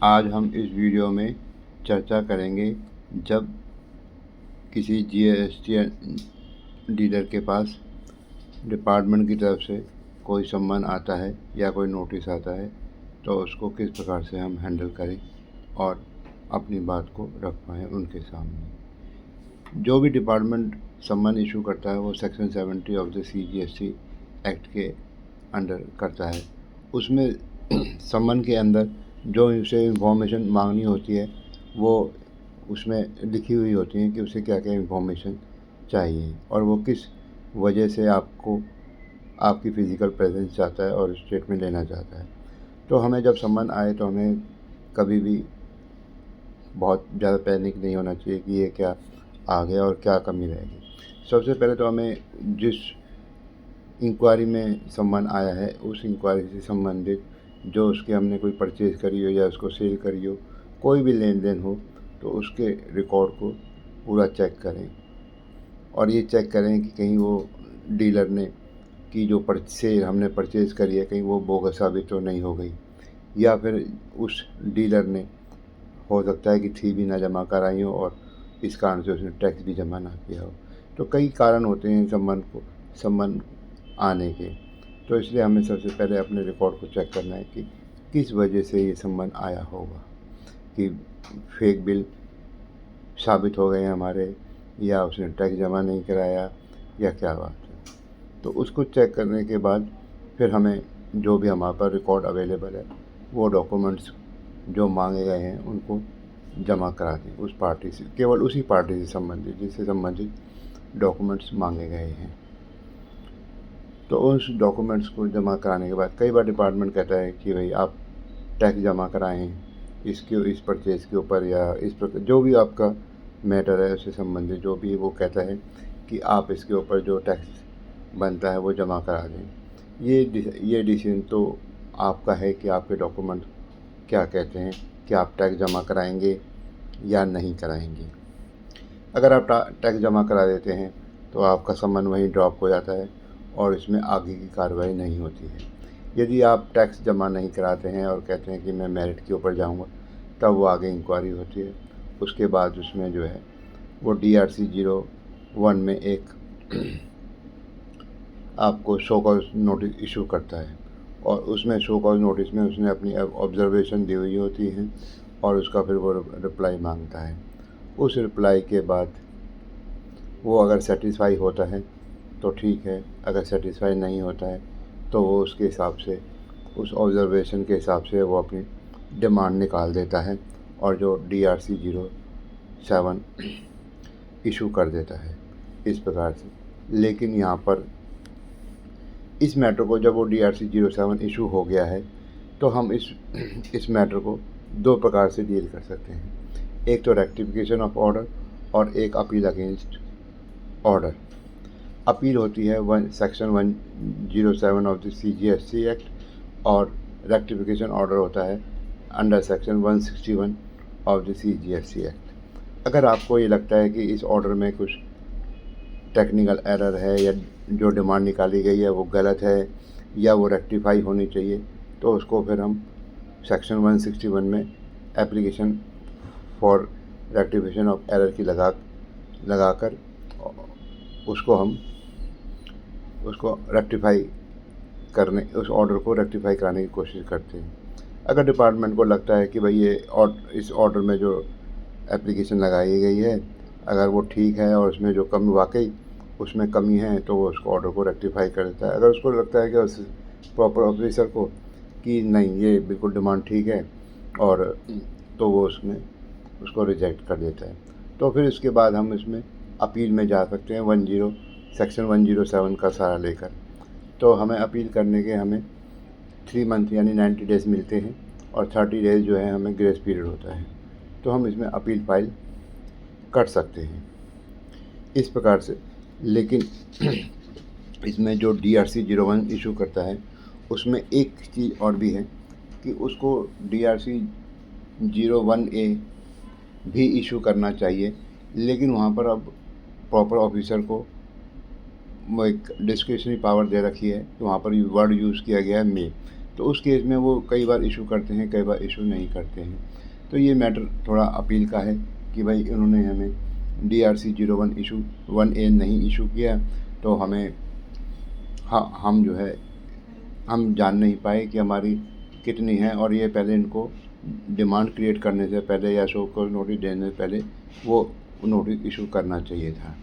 आज हम इस वीडियो में चर्चा करेंगे जब किसी जीएसटी डीलर के पास डिपार्टमेंट की तरफ से कोई सम्मन आता है या कोई नोटिस आता है तो उसको किस प्रकार से हम हैंडल करें और अपनी बात को रख पाएँ उनके सामने। जो भी डिपार्टमेंट सम्मन इशू करता है वो section 70 of the CGST act के अंडर करता है। उसमें सम्मन के अंदर जो उसे इंफॉर्मेशन मांगनी होती है वो उसमें लिखी हुई होती है कि उसे क्या क्या इंफॉर्मेशन चाहिए और वो किस वजह से आपको आपकी फ़िज़िकल प्रेजेंस चाहता है और स्टेटमेंट लेना चाहता है। तो हमें जब सम्मन आए तो हमें कभी भी बहुत ज़्यादा पैनिक नहीं होना चाहिए कि ये क्या आ गया और क्या कमी रहेगी। सबसे पहले तो हमें जिस इंक्वायरी में सम्मन आया है उस इंक्वायरी से संबंधित जो उसके हमने कोई परचेज़ करी हो या उसको सेल करी हो, कोई भी लेन देन हो, तो उसके रिकॉर्ड को पूरा चेक करें और ये चेक करें कि कहीं वो डीलर ने की जो सेल हमने परचेज़ करी है कहीं वो बोगस साबित तो नहीं हो गई या फिर उस डीलर ने हो सकता है कि फ़ी भी ना जमा कराई हो और इस कारण से उसने टैक्स भी जमा ना किया हो। तो कई कारण होते हैं सम्मन आने के। तो इसलिए हमें सबसे पहले अपने रिकॉर्ड को चेक करना है कि किस वजह से ये सम्मन आया होगा, कि फेक बिल साबित हो गए हमारे या उसने टैक्स जमा नहीं कराया या क्या बात है। तो उसको चेक करने के बाद फिर हमें जो भी हमारे पास रिकॉर्ड अवेलेबल है वो डॉक्यूमेंट्स जो मांगे गए हैं उनको जमा करा दें उस पार्टी से, केवल उसी पार्टी से संबंधित जिससे संबंधित डॉक्यूमेंट्स मांगे गए हैं। तो उस डॉक्यूमेंट्स को जमा कराने के बाद कई बार डिपार्टमेंट कहता है कि भाई आप टैक्स जमा कराएं इस परचेज़ के ऊपर या इस प्रकार जो भी आपका मैटर है उससे संबंधित जो भी वो कहता है कि आप इसके ऊपर जो टैक्स बनता है वो जमा करा दें। ये डिसीजन तो आपका है कि आपके डॉक्यूमेंट क्या कहते हैं कि आप टैक्स जमा कराएंगे या नहीं कराएंगे। अगर आप टैक्स जमा करा देते हैं तो आपका सम्मन वहीं ड्रॉप हो जाता है और इसमें आगे की कार्रवाई नहीं होती है। यदि आप टैक्स जमा नहीं कराते हैं और कहते हैं कि मैं मेरिट के ऊपर जाऊंगा, तब वो आगे इंक्वायरी होती है। उसके बाद उसमें जो है वो DRC 01 में एक आपको शो कॉज नोटिस इशू करता है और उसमें शो कॉज नोटिस में उसने अपनी ऑब्जर्वेशन दी हुई होती है और उसका फिर वो रिप्लाई मांगता है। उस रिप्लाई के बाद वो अगर सेटिस्फाई होता है तो ठीक है, अगर सेटिस्फाई नहीं होता है तो वो उसके हिसाब से उस ऑब्ज़र्वेशन के हिसाब से वो अपनी डिमांड निकाल देता है और जो DRC 07 इशू कर देता है इस प्रकार से। लेकिन यहाँ पर इस मैटर को जब वो DRC 07 इशू हो गया है तो हम इस मैटर को दो प्रकार से डील कर सकते हैं। एक तो रेक्टिफिकेशन ऑफ ऑर्डर और एक अपील अगेंस्ट ऑर्डर। अपील होती है section 107 of the CGST act और रेक्टिफिकेशन ऑर्डर होता है under section 161 of the CGST act. अगर आपको ये लगता है कि इस ऑर्डर में कुछ टेक्निकल एरर है या जो डिमांड निकाली गई है वो गलत है या वो रेक्टिफाई होनी चाहिए तो उसको फिर हम सेक्शन 161 में application for rectification of error की लगाकर उसको रेक्टिफाई करने उस ऑर्डर को रेक्टिफाई कराने की कोशिश करते हैं। अगर डिपार्टमेंट को लगता है कि भाई इस ऑर्डर में जो एप्लीकेशन लगाई गई है अगर वो ठीक है और उसमें जो कमी वाकई उसमें कमी है तो वो उसको ऑर्डर को रेक्टिफाई कर देता है। अगर उसको लगता है कि उस प्रॉपर ऑफिसर को कि नहीं ये बिल्कुल डिमांड ठीक है और तो वो उसको रिजेक्ट कर देता है। तो फिर इसके बाद हम इसमें अपील में जा सकते हैं सेक्शन 107 का सहारा लेकर। तो हमें अपील करने के हमें 3 मंथ यानी 90 डेज़ मिलते हैं और 30 डेज़ जो है हमें ग्रेस पीरियड होता है। तो हम इसमें अपील फाइल कर सकते हैं इस प्रकार से। लेकिन इसमें जो DRC 01 इशू करता है उसमें एक चीज़ और भी है कि उसको DRC 01A भी इशू करना चाहिए, लेकिन वहाँ पर अब प्रॉपर ऑफिसर को वो एक डिस्क्रिशनरी पावर दे रखी है। तो वहाँ पर वर्ड यूज़ किया गया है मे। तो उस केस में वो कई बार इशू करते हैं, कई बार इशू नहीं करते हैं। तो ये मैटर थोड़ा अपील का है कि भाई इन्होंने हमें DRC 01 इशू 1A नहीं इशू किया, तो हमें हम जो है हम जान नहीं पाए कि हमारी कितनी है, और ये पहले इनको डिमांड क्रिएट करने से पहले या शो को नोटिस देने से पहले वो नोटिस इशू करना चाहिए था।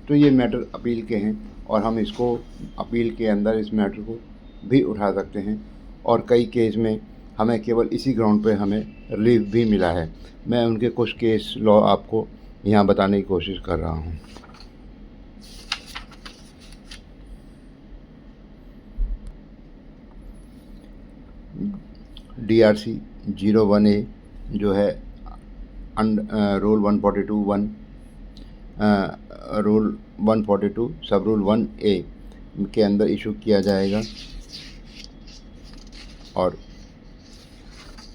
तो ये मैटर अपील के हैं और हम इसको अपील के अंदर इस मैटर को भी उठा सकते हैं, और कई केस में हमें केवल इसी ग्राउंड पे हमें रिलीफ भी मिला है। मैं उनके कुछ केस लॉ आपको यहाँ बताने की कोशिश कर रहा हूँ। DRC 01A जो है रूल 142(1) रूल 142 सब रूल 1A के अंदर इशू किया जाएगा, और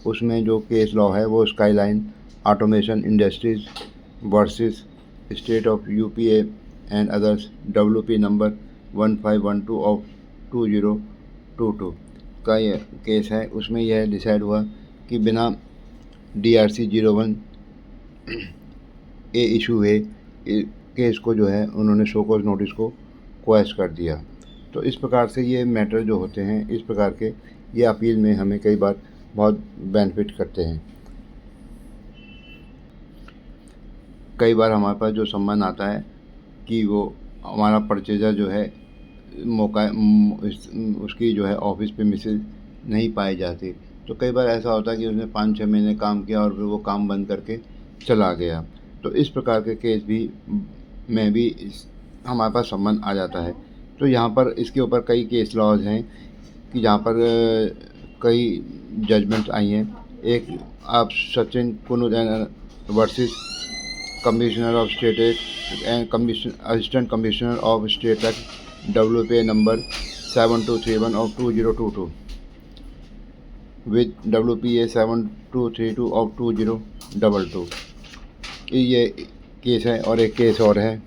उसमें जो केस लॉ है वो skyline automation industries versus state of UPA and others WP number 1512 of 2022 का ये केस है। उसमें यह डिसाइड हुआ कि बिना DRC 01A इशू हुए केस को जो है उन्होंने शो कॉज नोटिस को क्वैश कर दिया। तो इस प्रकार से ये मैटर जो होते हैं, इस प्रकार के ये अपील में हमें कई बार बहुत बेनिफिट करते हैं। कई बार हमारे पास जो सम्मान आता है कि वो हमारा परचेजर जो है उसकी जो है ऑफिस पे मिसेज नहीं पाई जाती, तो कई बार ऐसा होता है कि उसने 5-6 महीने काम किया और फिर वो काम बंद करके चला गया। तो इस प्रकार के केस भी में भी हमारे पास सम्मान आ जाता है। तो यहाँ पर इसके ऊपर कई केस लॉज हैं कि जहाँ पर कई जजमेंट्स आई हैं। एक आप सचिन कुनुद versus commissioner of state and assistant commissioner of state act WPA number 7231 of 2022 with WPA 7232 of 2022। ये केस है। और एक केस और है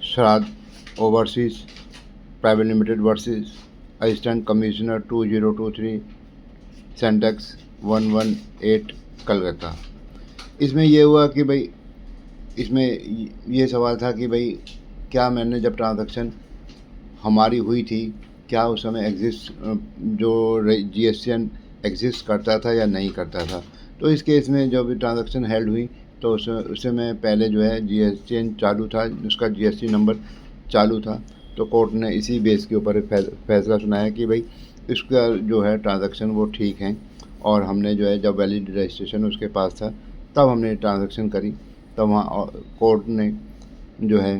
श्राद्ध overseas private limited versus assistant commissioner 2023 सेंटेक्स 118 कलकत्ता। इसमें ये हुआ कि भाई इसमें ये सवाल था कि भाई क्या मैंने जब ट्रांजैक्शन हमारी हुई थी, क्या उस समय जो GSTN एग्जिस्ट करता था या नहीं करता था। तो इस केस में जब ट्रांजैक्शन हेल्ड हुई तो उस समय पहले जो है GSTN चालू था, उसका GST नंबर चालू था। तो कोर्ट ने इसी बेस के ऊपर फैसला सुनाया कि भाई इसका जो है ट्रांजैक्शन वो ठीक है, और हमने जो है जब वैलिड रजिस्ट्रेशन उसके पास था तब हमने ट्रांजैक्शन करी। तब वहाँ कोर्ट ने जो है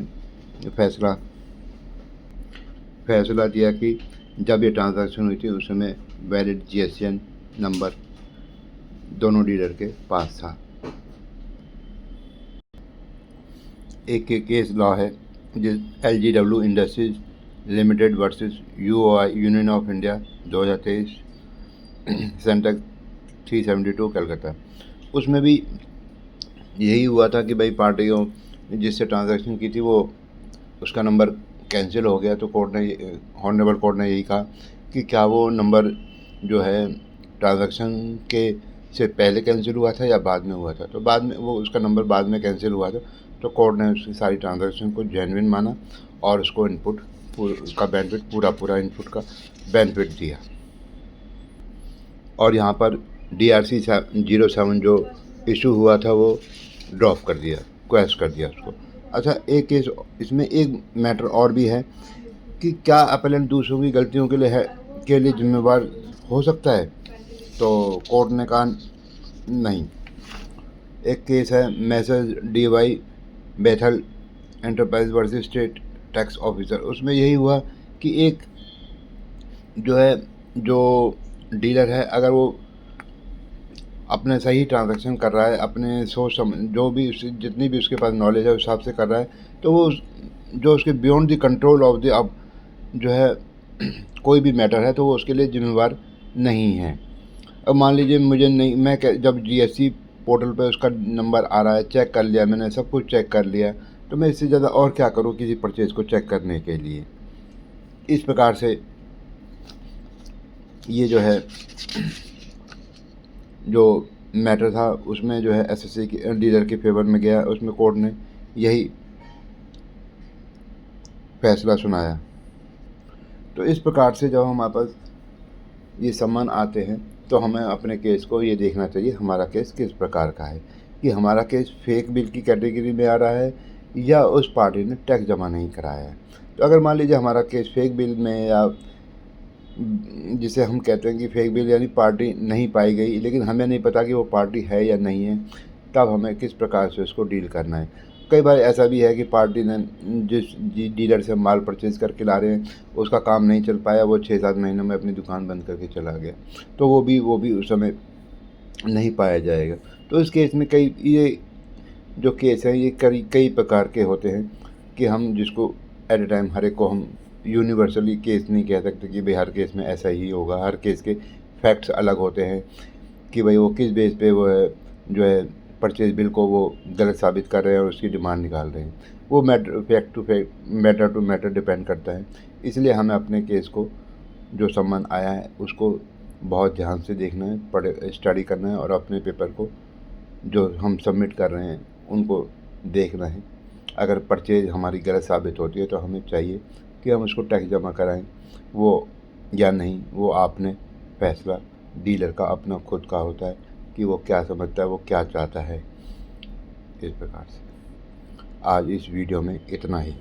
फैसला दिया कि जब ये ट्रांजैक्शन हुई थी उस समय वैलिड GSTN नंबर दोनों डीलर के पास था। एक केस लॉ है जिस LGW industries limited versus UOI union of India 2023 सेंटेक्स 372 कलकत्ता। उसमें भी यही हुआ था कि भाई पार्टियों जिससे ट्रांजैक्शन की थी वो उसका नंबर कैंसिल हो गया। तो ऑनरेबल कोर्ट ने यही कहा कि क्या वो नंबर जो है ट्रांजैक्शन के से पहले कैंसिल हुआ था या बाद में हुआ था। तो बाद में वो उसका नंबर बाद में कैंसिल हुआ था। तो कोर्ट ने उसकी सारी ट्रांजैक्शन को जेन्युइन माना और उसको इनपुट का बेनिफिट पूरा इनपुट का बेनिफिट दिया। और यहाँ पर DRC 07 जो इशू हुआ था वो ड्रॉप कर दिया, क्वैश कर दिया उसको। अच्छा, एक केस इसमें एक मैटर और भी है कि क्या अपेलेंट दूसरों की गलतियों के लिए जिम्मेवार हो सकता है। तो कोर्ट ने कहा नहीं। एक केस है messrs DY Bethel enterprise versus state tax officer. उसमें यही हुआ कि एक जो डीलर है अगर वो अपने सही ट्रांजैक्शन कर रहा है, अपने सोच जो भी जितनी भी उसके पास नॉलेज है उस हिसाब से कर रहा है, तो वो जो उसके beyond the control of the अब जो है कोई भी मैटर है तो वो उसके लिए जिम्मेवार नहीं है। अब मान लीजिए मुझे नहीं, जब GST पोर्टल पे उसका नंबर आ रहा है, चेक कर लिया मैंने, सब कुछ चेक कर लिया, तो मैं इससे ज़्यादा और क्या करूँ किसी परचेज़ को चेक करने के लिए। इस प्रकार से ये जो है जो मैटर था उसमें जो है एसएससी के डीलर के फेवर में गया, उसमें कोर्ट ने यही फैसला सुनाया। तो इस प्रकार से जब हमारे पास ये सम्मान आते हैं तो हमें अपने केस को ये देखना चाहिए हमारा केस किस प्रकार का है, कि हमारा केस फेक बिल की कैटेगरी में आ रहा है या उस पार्टी ने टैक्स जमा नहीं कराया है। तो अगर मान लीजिए हमारा केस फेक बिल में, या जिसे हम कहते हैं कि फेक बिल यानी पार्टी नहीं पाई गई, लेकिन हमें नहीं पता कि वो पार्टी है या नहीं है, तब हमें किस प्रकार से उसको डील करना है। कई बार ऐसा भी है कि पार्टी ने जिस डीलर से माल परचेज़ करके ला रहे हैं उसका काम नहीं चल पाया, वो 6-7 महीनों में अपनी दुकान बंद करके चला गया, तो वो भी उस समय नहीं पाया जाएगा। तो इस केस में ये जो केस हैं ये कई प्रकार के होते हैं कि हम जिसको एट ए टाइम हर एक को हम यूनिवर्सली केस नहीं कह सकते कि भाई हर केस में ऐसा ही होगा। हर केस के फैक्ट्स अलग होते हैं कि भाई वो किस बेस पे वो है जो है परचेज बिल को वो गलत साबित कर रहे हैं और उसकी डिमांड निकाल रहे हैं। वो मैटर टू मैटर डिपेंड करता है। इसलिए हमें अपने केस को जो सम्मान आया है उसको बहुत ध्यान से देखना है, स्टडी करना है और अपने पेपर को जो हम सबमिट कर रहे हैं उनको देखना है। अगर परचेज हमारी गलत साबित होती है तो हमें चाहिए कि हम उसको टैक्स जमा कराएं, वो या नहीं, वो आपने फैसला डीलर का अपना खुद का होता है कि वो क्या समझता है, वो क्या चाहता है। इस प्रकार से आज इस वीडियो में इतना ही।